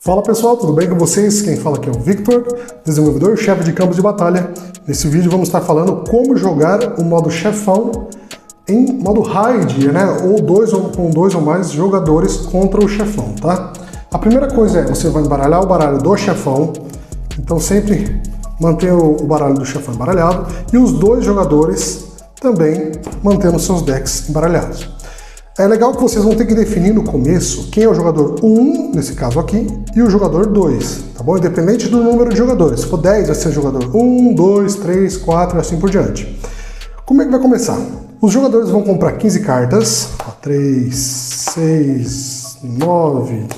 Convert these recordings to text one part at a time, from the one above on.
Fala pessoal, tudo bem com vocês? Quem fala aqui é o Victor, desenvolvedor chefe de campos de batalha. Nesse vídeo vamos estar falando como jogar o modo chefão em modo raid, né? Ou com dois ou mais jogadores contra o chefão, tá? A primeira coisa é, você vai embaralhar o baralho do chefão, então sempre mantenha o baralho do chefão embaralhado e os dois jogadores também mantendo seus decks embaralhados. É legal que vocês vão ter que definir no começo quem é o jogador 1, nesse caso aqui, e o jogador 2, tá bom? Independente do número de jogadores. Se for 10, vai ser o jogador 1, 2, 3, 4 e assim por diante. Como é que vai começar? Os jogadores vão comprar 15 cartas, 3, 6, 9,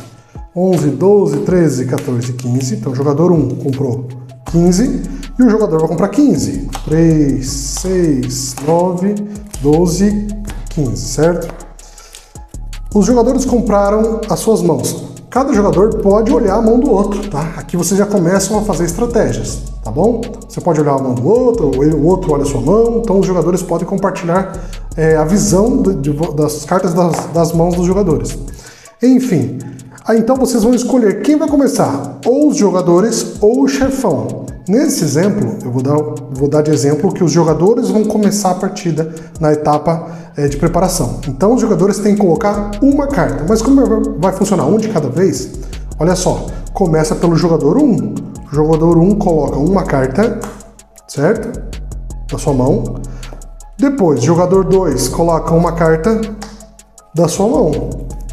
11, 12, 13, 14, 15. Então o jogador 1 comprou 15 e o jogador vai comprar 15. 3, 6, 9, 12, 15, certo? Os jogadores compraram as suas mãos. Cada jogador pode olhar a mão do outro, tá? Aqui vocês já começam a fazer estratégias, tá bom? Você pode olhar a mão do outro, o outro olha a sua mão, então os jogadores podem compartilhar a visão das cartas das mãos dos jogadores. Enfim, aí então vocês vão escolher quem vai começar, ou os jogadores ou o chefão. Nesse exemplo, eu vou dar de exemplo que os jogadores vão começar a partida na etapa de preparação. Então os jogadores têm que colocar uma carta. Mas como vai funcionar um de cada vez? Olha só, começa pelo jogador 1. O jogador 1 coloca uma carta, certo? Da sua mão. Depois, jogador 2 coloca uma carta da sua mão,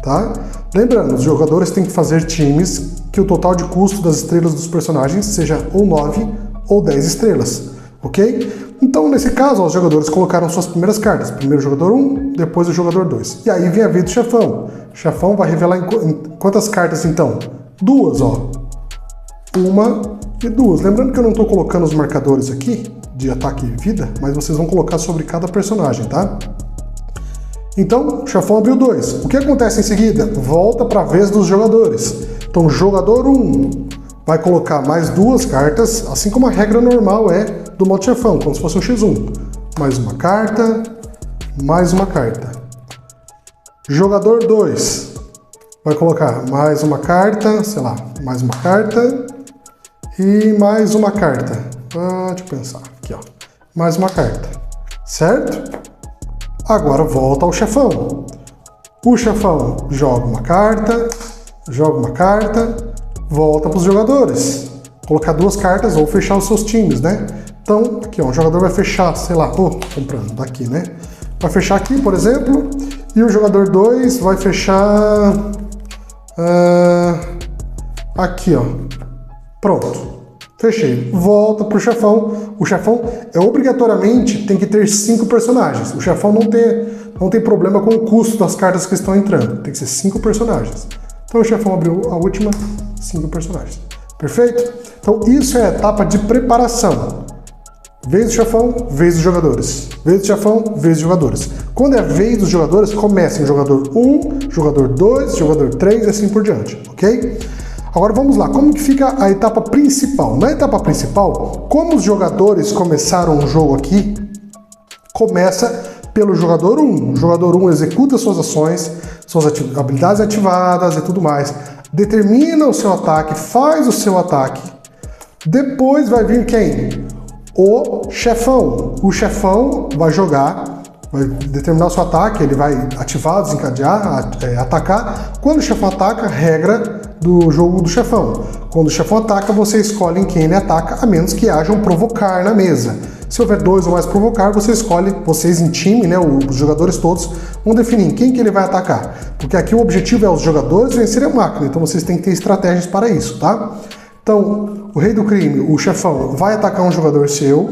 tá? Lembrando, os jogadores têm que fazer times que o total de custo das estrelas dos personagens seja ou 9 ou 10 estrelas, ok? Então, nesse caso, os jogadores colocaram suas primeiras cartas. Primeiro o jogador 1, depois o jogador 2. E aí vem a vez do chefão. O chefão vai revelar em quantas cartas, então? Duas, ó. Uma e duas. Lembrando que eu não estou colocando os marcadores aqui de ataque e vida, mas vocês vão colocar sobre cada personagem, tá? Então, o chefão abriu 2. O que acontece em seguida? Volta para a vez dos jogadores. Então, o jogador 1 vai colocar mais duas cartas, assim como a regra normal é do modo chefão, como se fosse um X1. Mais uma carta, mais uma carta. Jogador 2 vai colocar mais uma carta, sei lá, mais uma carta e mais uma carta. Deixa eu pensar, aqui ó, mais uma carta, certo? Agora volta ao chefão. O chefão joga uma carta, volta para os jogadores. Colocar duas cartas ou fechar os seus times, né? Então, aqui ó, o jogador vai fechar, sei lá, comprando daqui, né? Vai fechar aqui, por exemplo, e o jogador 2 vai fechar aqui, ó. Pronto. Fechei. Volta pro chefão. O chefão obrigatoriamente tem que ter 5 personagens. O chefão não tem problema com o custo das cartas que estão entrando. Tem que ser 5 personagens. Então o chefão abriu a última, 5 personagens. Perfeito? Então isso é a etapa de preparação. Vez do chefão, vez dos jogadores. Vez do chefão, vez dos jogadores. Quando é a vez dos jogadores, começa em jogador 1, jogador 2, jogador 3 e assim por diante. Ok? Agora vamos lá, como que fica a etapa principal? Na etapa principal, como os jogadores começaram o jogo aqui, começa pelo jogador 1. O jogador 1 executa suas ações, suas habilidades ativadas e tudo mais, determina o seu ataque, faz o seu ataque. Depois vai vir quem? O chefão. O chefão vai jogar, vai determinar o seu ataque, ele vai ativar, desencadear, atacar. Quando o chefão ataca, regra do jogo do chefão. Quando o chefão ataca, você escolhe em quem ele ataca, a menos que haja um provocar na mesa. Se houver 2 ou mais provocar, você escolhe, vocês em time, né, os jogadores todos, vão definir quem que ele vai atacar. Porque aqui o objetivo é os jogadores vencerem a máquina, então vocês têm que ter estratégias para isso, tá? Então, o rei do crime, o chefão, vai atacar um jogador seu,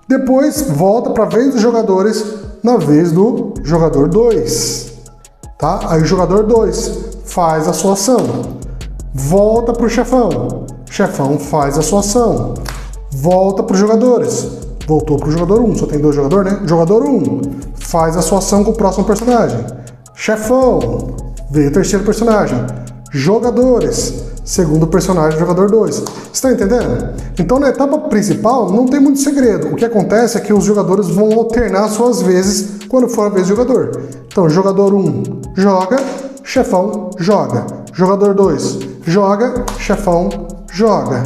depois volta para a vez dos jogadores na vez do jogador 2, tá? Aí o jogador 2 faz a sua ação, volta para o chefão faz a sua ação, volta para os jogadores, voltou para o jogador 1, só tem 2 jogadores, né? Jogador 1 faz a sua ação com o próximo personagem, chefão, veio o terceiro personagem, jogadores, segundo personagem, jogador 2. Está entendendo? Então na etapa principal não tem muito segredo. O que acontece é que os jogadores vão alternar suas vezes quando for a vez do jogador. Então jogador 1 joga, chefão joga. Jogador 2 joga, chefão, joga.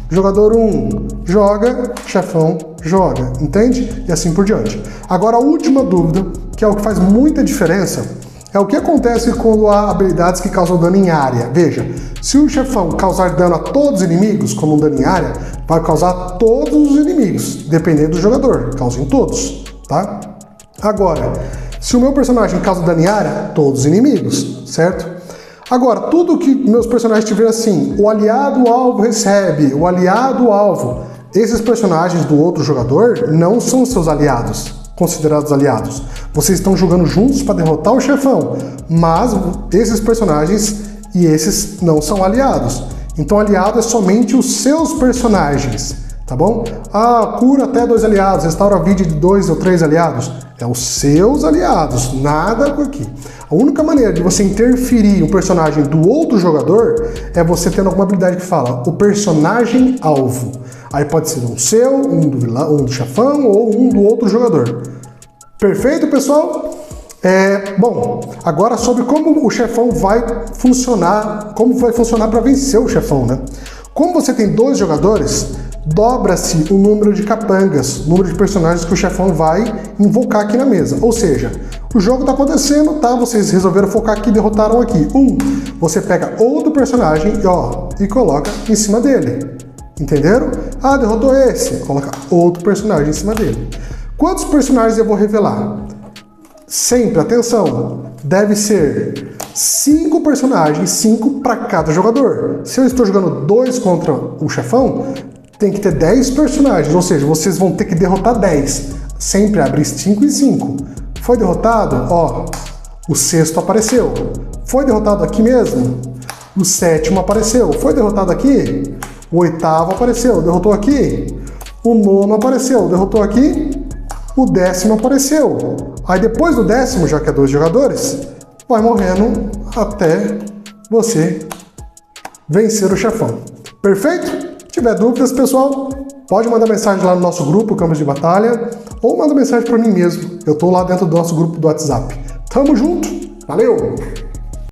Jogador 1, joga, chefão, joga. Entende? E assim por diante. Agora, a última dúvida, que é o que faz muita diferença, é o que acontece quando há habilidades que causam dano em área. Veja, se o chefão causar dano a todos os inimigos, como um dano em área, vai causar a todos os inimigos, dependendo do jogador. Causa em todos, tá? Agora, se o meu personagem causa dano em área, todos os inimigos, certo? Agora, tudo que meus personagens tiverem assim, o aliado alvo recebe, o aliado alvo, esses personagens do outro jogador não são seus aliados, considerados aliados. Vocês estão jogando juntos para derrotar o chefão, mas esses personagens e esses não são aliados. Então, aliado é somente os seus personagens, tá bom? Ah, cura até 2 aliados, restaura a vida de 2 ou 3 aliados. É os seus aliados, nada por aqui. A única maneira de você interferir um personagem do outro jogador é você tendo alguma habilidade que fala o personagem alvo. Aí pode ser um seu, um do vilão, um do chefão ou um do outro jogador. Perfeito, pessoal? Bom, agora sobre como o chefão vai funcionar, como vai funcionar para vencer o chefão, né? Como você tem 2 jogadores, dobra-se o número de capangas, o número de personagens que o chefão vai invocar aqui na mesa. Ou seja, o jogo está acontecendo, tá? Vocês resolveram focar aqui e derrotaram aqui. Você pega outro personagem e coloca em cima dele. Entenderam? Ah, derrotou esse. Coloca outro personagem em cima dele. Quantos personagens eu vou revelar? Sempre, atenção, deve ser 5 personagens, 5 para cada jogador. Se eu estou jogando 2 contra o chefão, tem que ter 10 personagens, ou seja, vocês vão ter que derrotar 10. Sempre abre 5 e 5. Foi derrotado? Ó, o 6º apareceu. Foi derrotado aqui mesmo? O 7º apareceu. Foi derrotado aqui? O 8º apareceu. Derrotou aqui? O 9º apareceu. Derrotou aqui? O 10º apareceu. Aí depois do 10º, já que é 2 jogadores, vai morrendo até você vencer o chefão. Perfeito? Se tiver dúvidas, pessoal, pode mandar mensagem lá no nosso grupo, Campos de Batalha, ou manda mensagem para mim mesmo. Eu estou lá dentro do nosso grupo do WhatsApp. Tamo junto, valeu!